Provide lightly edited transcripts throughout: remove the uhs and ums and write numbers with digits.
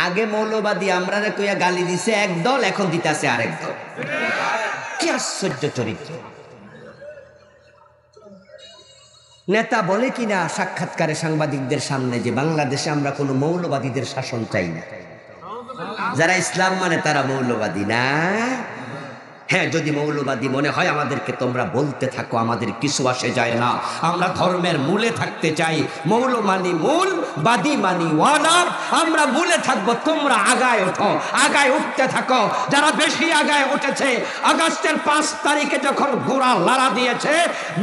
আগে মৌলবাদী আমরা কইয়া গালি দিছে একদল, এখন দিতেছে আরেক দল। কি আশ্চর্য চরিত্র! নেতা বলে কিনা সাক্ষাৎকারে সাংবাদিকদের সামনে যে বাংলাদেশে আমরা কোনো মৌলবাদীদের শাসন চাই না, যারা ইসলাম মানে তারা মৌলবাদী না। হ্যাঁ, যদি মৌলবাদী মনে হয় আমাদেরকে তোমরা বলতে থাকো, আমাদের কিছু আসে যায় না, আমরা ধর্মের মূলে থাকতে চাই। মৌল মানি মূল, বাদী মানি ওয়ালা, আমরা মূলে থাকবো, তোমরা আগায় ওঠো, আগায় উঠতে থাকো। যারা বেশি আগায় উঠেছে, আগস্টের 5 তারিখে যখন ঘোড়া লড়া দিয়েছে,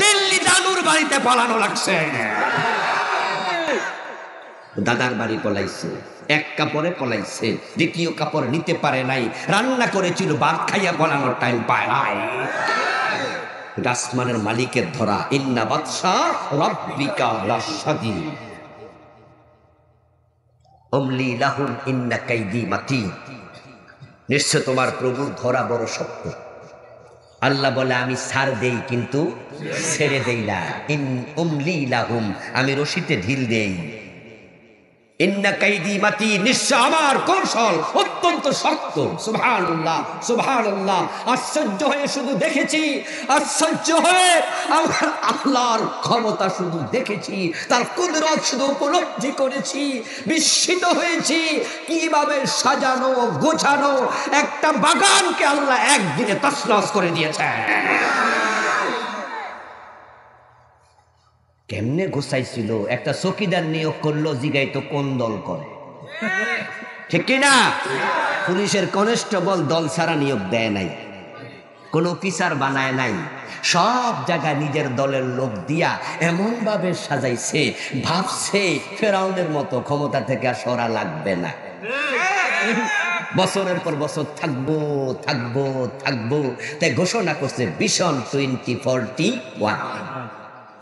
দিল্লি দানুর বাড়িতে পালানো লাগছে, দাদার বাড়ি পলাইছে, এক কাপড়ে পলাইছে, দ্বিতীয় কাপড় নিতে পারে নাই, রান্না করেছিল, ভাত খাইয়া পলানোর টাইম পায় নাই। আসমানের মালিকের ধরা, ইন্না বাদশা রাব্বিকা লাশাদীদ উমলি লাহুম ইন্না কাইদি মাতিন। নিশ্চয় তোমার প্রভুর ধরা বড় শক্ত। আল্লাহ বলে আমি ছাড় দেই কিন্তু ছেড়ে দেই না। ইন উমলি লাহুম, আমি রশিতে ঢিল দেই। ইন্না কাইদি মাতি, নিশ্চয় আমার কৌশল অত্যন্ত শক্ত। সুবহানাল্লাহ, সুবহানাল্লাহ। আশ্চর্য হয়ে শুধু দেখেছি, আশ্চর্য হয়ে আমার আল্লাহর ক্ষমতা শুধু দেখেছি, তার কুদরত শুধু উপলব্ধি করেছি, বিস্মিত হয়েছি কিভাবে সাজানো গোছানো একটা বাগানকে আল্লাহ একদিনে তছনছ করে দিয়েছে। কেমনে গোছাইছিল! একটা চকিদার নিয়োগ করলো, জিগাইতো কোন দল করে, ঠিক কিনা? পুলিশের কনস্টেবল দল ছাড়া নিয়োগ দেয় নাই, কোন অফিসার বানায় নাই, সব জায়গায় নিজের দলের লোক দিয়া এমন ভাবে সাজাইছে, ভাবছে ফেরাউনের মতো ক্ষমতা থেকে আর সরা লাগবে না, বছরের পর বছর থাকবো থাকবো থাকবো। তাই ঘোষণা করছে ভিশন 2041,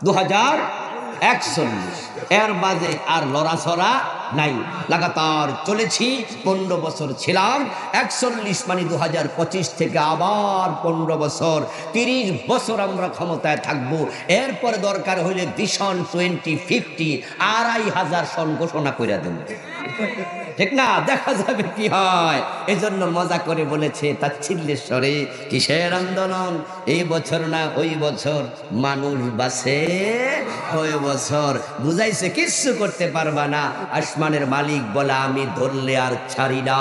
2041। এর মাঝে আর লড়াছড়া নাই, লাগাতার চলেছি। 15 বছর ছিলাম, 41 মানে 2025 থেকে আবার 15 বছর, 30 বছর আমরা ক্ষমতায় থাকবো। এরপরে দরকার হইলে ভিশন 2050 2,500 সন ঘোষণা করে দেব, ঠিক না? দেখা যাবে কি হয়। এজন্য মজা করে বলেছে তাচ্ছিল্যেশ্বরে, কিসের আন্দোলন, এই বছর না ওই বছর, মানুষ বাঁচে ওই বছর। বুঝাইছে কিচ্ছু করতে পারবা না। আসমানের মালিক বলে আমি ধরলে আর ছাড়ি না,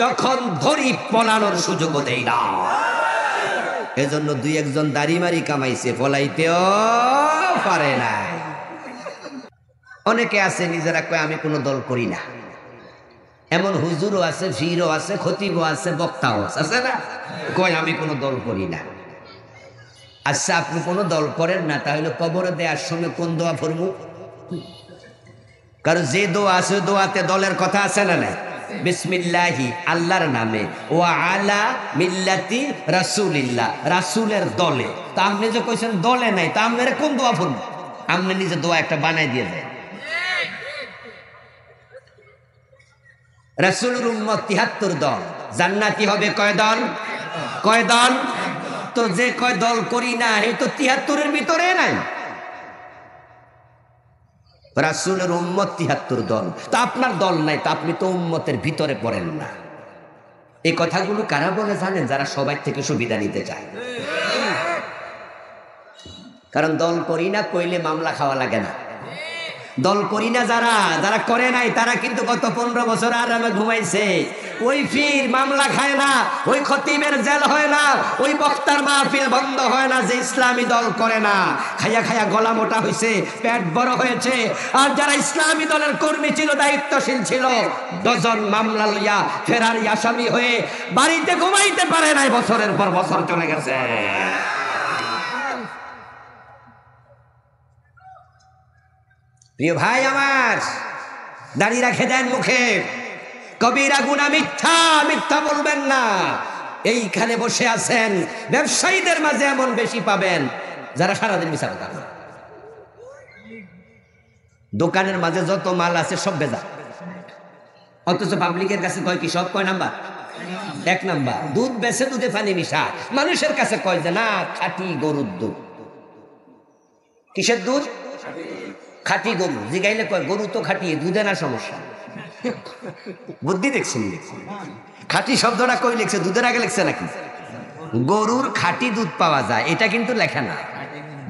যখন ধরি পলানোর সুযোগও দেই না। এজন্য 2-1 দাড়ি মারি কামাইছে, পলাইতেও পারে না। অনেকে আছে নিজেরা কয় আমি কোনো দল করি না, এমন হুজুরও আছে, ফিরও আছে, খতিবও আছে, বক্তাও আছে না, কয় আমি কোনো দল করি না। আচ্ছা, আপনি কোনো দল করেন না, তাহলে কবরে দেওয়ার সময় কোন দোয়া পড়বো? কারণ যে দোয়া আছে দোয়াতে দলের কথা আছে না না? বিসমিল্লাহি, আল্লাহর নামে, ওয়া আলা মিল্লাতি রাসূলিল্লাহ, রাসূলের দলে। তা আপনি যে কইছেন দলে নাই, তা আপনারা কোন দোয়া পড়বো? আপনি নিজে দোয়া একটা বানাই দিয়ে দেয়। রাসূলের উম্মত 73 দল, জান্নাতি হবে কয় দল? কয় দল? তো যে কয় দল করি না, এই তো 73-এর ভিতরে নাই। রাসূলের উম্মত 73 দল, তা আপনার দল নাই, তা আপনি তো উম্মতের ভিতরে পড়েন না। এই কথাগুলো কারা বলে জানেন? যারা সবাই থেকে সুবিধা নিতে চায়। কারণ দল করি না কইলে মামলা খাওয়া লাগে না। দল করি না যারা যারা করে নাই, তারা কিন্তু গত 15 বছর আরামে ঘুমাইছে। ওই ফির মামলা খায় না, ওই খতিবের জেল হয় না, ওই বক্তার মাহফিল বন্ধ হয় না, যে ইসলামী দল করে না। খাইয়া খাইয়া গলা মোটা হয়েছে, পেট বড় হয়েছে। আর যারা ইসলামী দলের কর্মী ছিল, দায়িত্বশীল ছিল, ডজন মামলা লইয়া ফেরারি আসামি হয়ে বাড়িতে ঘুমাইতে পারে নাই, বছরের পর বছর চলে গেছে। প্রিয় ভাই আমার, দাড়ি রাখে দেন মুখে, কবিরা গুনাহ, মিথ্যা মিথ্যা বলবেন না। এইখানে বসে আছেন, ব্যবসায়ীদের মাঝে এমন বেশি পাবেন যারা সারাদিন মিছা কথা বলে। দোকানের মাঝে যত মাল আছে সব ভেজাল, অথচ পাবলিকের কাছে কয় কি সব কয় নাম্বার? 1 নাম্বার। দুধ বেচে, দুধে পানি মিশা, মানুষের কাছে কয় যে না খাঁটি গরুর দুধ। কিসের দুধ? খাঁটি গরু। জিগাইলে কয় গরু তো খাঁটি, দুধে না সমস্যা। বুদ্ধি দেখছেন? খাঁটি শব্দটা কই লিখছে? দুধের আগে লিখছে নাকি? গরুর খাঁটি দুধ পাওয়া যায়, এটা কিন্তু লেখা না।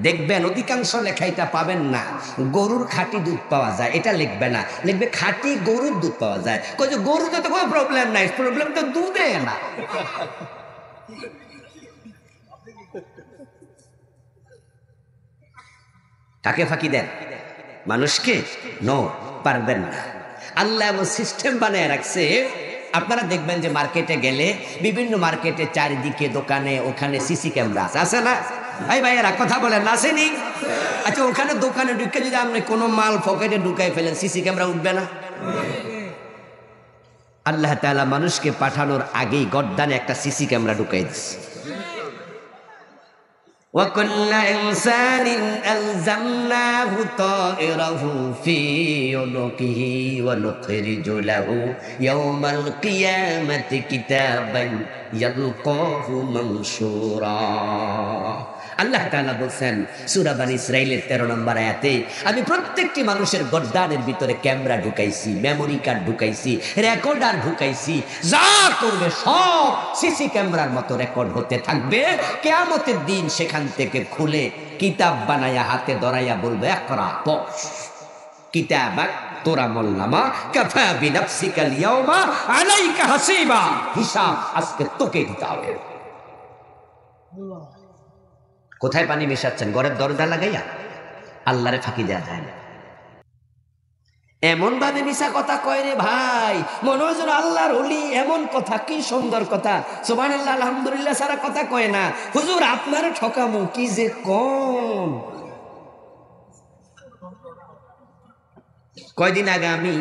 দেখবেন অধিকাংশ লেখা এটা পাবেন না। গরুর খাঁটি দুধ পাওয়া যায় এটা লিখবে না, লিখবে খাঁটি গরুর দুধ পাওয়া যায়। গরুতে তো কোনো প্রবলেম নাই, প্রবলেম তো দুধে না। কাকে ফাঁকি দেন? মানুষকে? নো, পারবেন না। আল্লাহ এমন সিস্টেম বানিয়ে রাখছে, আপনারা দেখবেন যে মার্কেটে গেলে বিভিন্ন মার্কেটে চারিদিকে দোকানে ওখানে সিসি ক্যামেরা আছে না? ভাই ভাইয়েরা কথা বলেন, আসেনি? আচ্ছা, ওখানে দোকানে ঢুকে যদি আপনি কোনো মাল পকেটে ঢুকাই ফেলেন, সিসি ক্যামেরা উঠবে না? আল্লাহ তাআলা মানুষকে পাঠানোর আগেই গর্দানে একটা সিসি ক্যামেরা ঢুকাই দিচ্ছে। وَكُلَّ إِنسَانٍ أَلْزَمْنَاهُ طَائِرَهُ فِي عُنُقِهِ وَنُخْرِجُ لَهُ يَوْمَ الْقِيَامَةِ كِتَابًا يَلْقَاهُ مَنشُورًا। আল্লাহ তাআলা বলেন সূরা বনী ইসরাঈলের 13 নম্বর আয়াতে, আমি প্রত্যেকটি মানুষের গর্দানের ভিতরে ক্যামেরা ঢুকাইছি, মেমোরি কার্ড ঢুকাইছি, রেকর্ডার ঢুকাইছি। যা করবে সব সিসি ক্যামেরার মতো রেকর্ড হতে থাকবে। কিয়ামতের দিন সেখান থেকে খুলে কিতাব বানায়া হাতে ধরাইয়া বলবে, ইকরা পড় কিতাবাক তোরা মোল্লামা কাফা বিনাফসিকাল ইয়াওমা আলাইকা হাসিবা। হিসাব আজকে তোকে দিতে হবে। কোথায় পানি মেশাচ্ছেন? ঘরের দরজা লাগাইয়া? আল্লাহরে ফাঁকি দেওয়া যায় না। এমন ভাবে মিশা কথা কয় রে ভাই, মনে হয় যেন আল্লাহর ওলি। এমন কথা, কি সুন্দর কথা, সুবহানাল্লাহ আলহামদুলিল্লাহ সারা কথা কয় না। হুজুর আপনারে ঠকামু কি যে কম। কয়দিন আগে আমি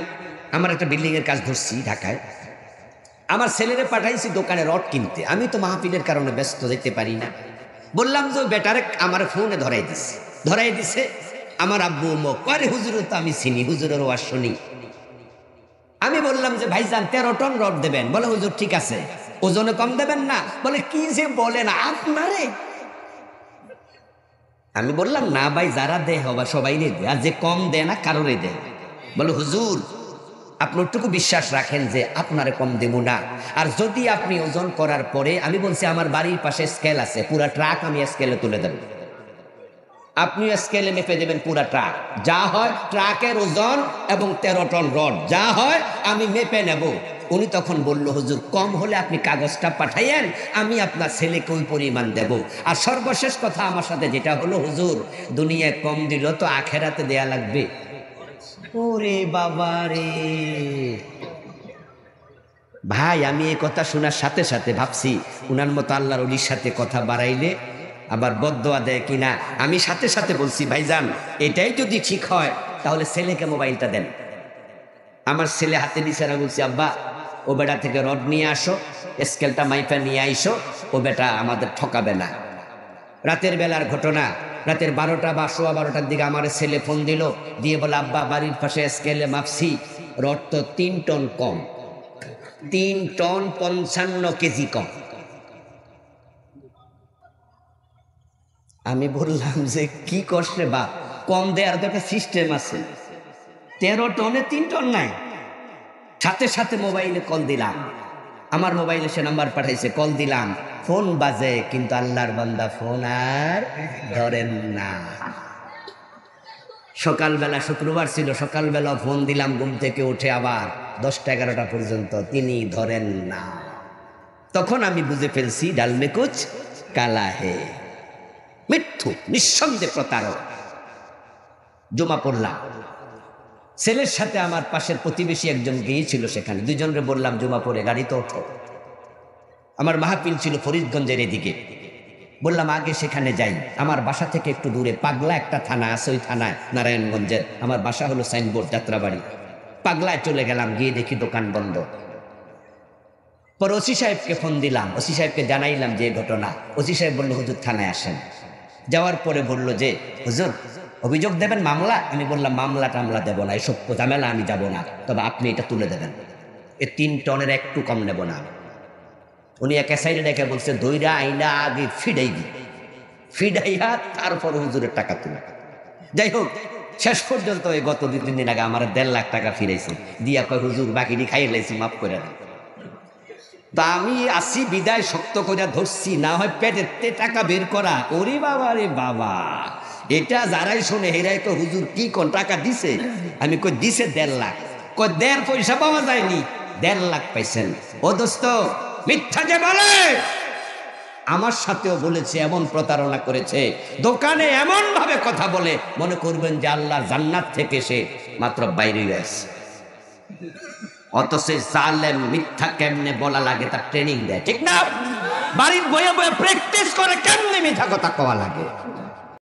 আমার একটা বিল্ডিং এর কাজ ধরছি ঢাকায়। আমার ছেলেরে পাঠাইছি দোকানে রড কিনতে। আমি তো মাহফিলের কারণে ব্যস্ত যেতে পারি না। বললাম যে বেটারে আমার ফোনে ধরাই দিছে আমার আব্বু মুখ করে, হুজুর তো আমি চিনি, হুজুরের ওয়াজ শুনি। আমি বললাম যে ভাইজান 13 টন রড দেবেন। বলে হুজুর ঠিক আছে, ওজনে কম দেবেন না? বলে কি যে বলেন আপনারে। আমি বললাম না ভাই, যারা দেয় হবা সবাই রে দেয়, আর যে কম দেয় না কারোরে দেয়। বলে হুজুর আপনি ওটুকু বিশ্বাস রাখেন যে আপনারে কম দেব না। আর যদি আপনি ওজন করার পরে, আমি বলছি আমার বাড়ির পাশে স্কেল আছে, পুরা ট্রাক আমি স্কেলে তুলে দেব, আপনি স্কেলে মেপে দেবেন পুরা ট্রাক। যা হয় ট্রাকের ওজন এবং 13 টন রড যা হয় আমি মেপে নেব। উনি তখন বলল হুজুর কম হলে আপনি কাগজটা পাঠাইয়েন, আমি আপনার ছেলেকে ওই পরিমাণ দেব। আর সর্বশেষ কথা আমার সাথে যেটা হলো, হুজুর দুনিয়ায় কম দিল তো আখেরাতে দেয়া লাগবে। ওরে বাবা রে ভাই, আমি এই কথা শোনার সাথে সাথে ভাবছি উনার মতো আল্লাহর ওলির সাথে কথা বাড়াইলে আবার বদদোয়া দেয় কিনা। আমি সাথে সাথে বলছি ভাইজান এটাই যদি ঠিক হয় তাহলে ছেলেকে মোবাইলটা দেন। আমার ছেলে হাতে দিছে, না বলছি আব্বা ও বেটা থেকে রড নিয়ে আসো, স্কেলটা মাইপা নিয়ে আইসো, ও বেটা আমাদের ঠকাবে না। রাতের বেলার ঘটনা, রাতের 12টা বা 12:15 দিকে আমার ছেলে ফোন দিল, দিয়ে বলে আব্বা বাড়ির পাশে স্কেলে মাপছি, রড তো 3 টন কম, 3 টন 55 কেজি কম। আমি বললাম যে কি করছে বা, কম দেওয়ার তো একটা সিস্টেম আছে, 13 টনে 3 টন নাই। সাথে সাথে মোবাইলে কল দিলাম, আমার মোবাইলে সে নাম্বার পাঠাইছে, কল দিলাম, ফোন বাজে কিন্তু আল্লাহর বান্দা ফোন আর ধরেন না। সকালবেলা, শুক্রবার ছিল, সকালবেলা ফোন দিলাম ঘুম থেকে উঠে আবার 10টা 11টা পর্যন্ত, তিনি ধরেন না। তখন আমি বুঝে ফেলছি ডালমে কুছ কালা হে, মিথ্যু, নিঃসন্দেহে প্রতারক। জমা পড়লাম, ছেলের সাথে আমার পাশের প্রতিবেশী একজন গিয়েছিল সেখানে, দুজনরে বললাম জমা পড়ে গাড়িতে ওঠো। আমার মাহফিল ছিল ফরিদগঞ্জের এদিকে, বললাম আগে সেখানে যাই। আমার বাসা থেকে একটু দূরে পাগলা একটা থানা আছে, ওই থানায় নারায়ণগঞ্জের। আমার বাসা হলো সাইনবোর্ড যাত্রাবাড়ি। পাগলায় চলে গেলাম, গিয়ে দেখি দোকান বন্ধ। পরে ওসি সাহেবকে ফোন দিলাম, ওসি সাহেবকে জানাইলাম যে ঘটনা। ওসি সাহেব বললো হুজুর থানায় আসেন। যাওয়ার পরে বললো যে হুজুর অভিযোগ দেবেন, মামলা? আমি বললাম মামলা টামলা দেবো না, এসব ঝামেলা আমি যাব না, তবে আপনি এটা তুলে দেবেন, এ 3 টনের একটু কম নেব না। উনি এক সাইডে ডেকে বলছে দইরা আইনা আগে ফিডাইয়া তারপর হুজুরের টাকা তুলে। যাই হোক, শেষ পর্যন্ত ওই গত 2-3 দিন আগে আমার 1.5 লাখ টাকা ফিরেছে, দিয়া কয় হুজুর বাকিটি খাইয়ে লাইছি, মাফ করে দেন। তা আমি আসি বিদায় শক্ত করে ধরছি, না হয় পেটের টাকা বের করা। ওরে বাবা রে বাবা, এটা যারাই শোনে হেরাই তো হুজুর কি কোন টাকা দিছে? আমি কই দিছে 1.5 লাখ। কই 1.5 পয়সা পাওয়া যায়নি, 1.5 লাখ পাইছেন। ও দোস্ত, মিথ্যা যে বলে আমার সাথেও বলেছে, এমন প্রতারণা করেছে, দোকানে এমন ভাবে কথা বলে মনে করবেন যে আল্লাহর জান্নাত থেকে সে মাত্র বাইরে আসছে। অথচ জালেম মিথ্যা কেমনে বলা লাগে তার ট্রেনিং দেয়, ঠিক না? বাড়ির বয়ে বয়ে প্র্যাকটিস করে কেমনে মিথ্যা কথা কওয়া লাগে।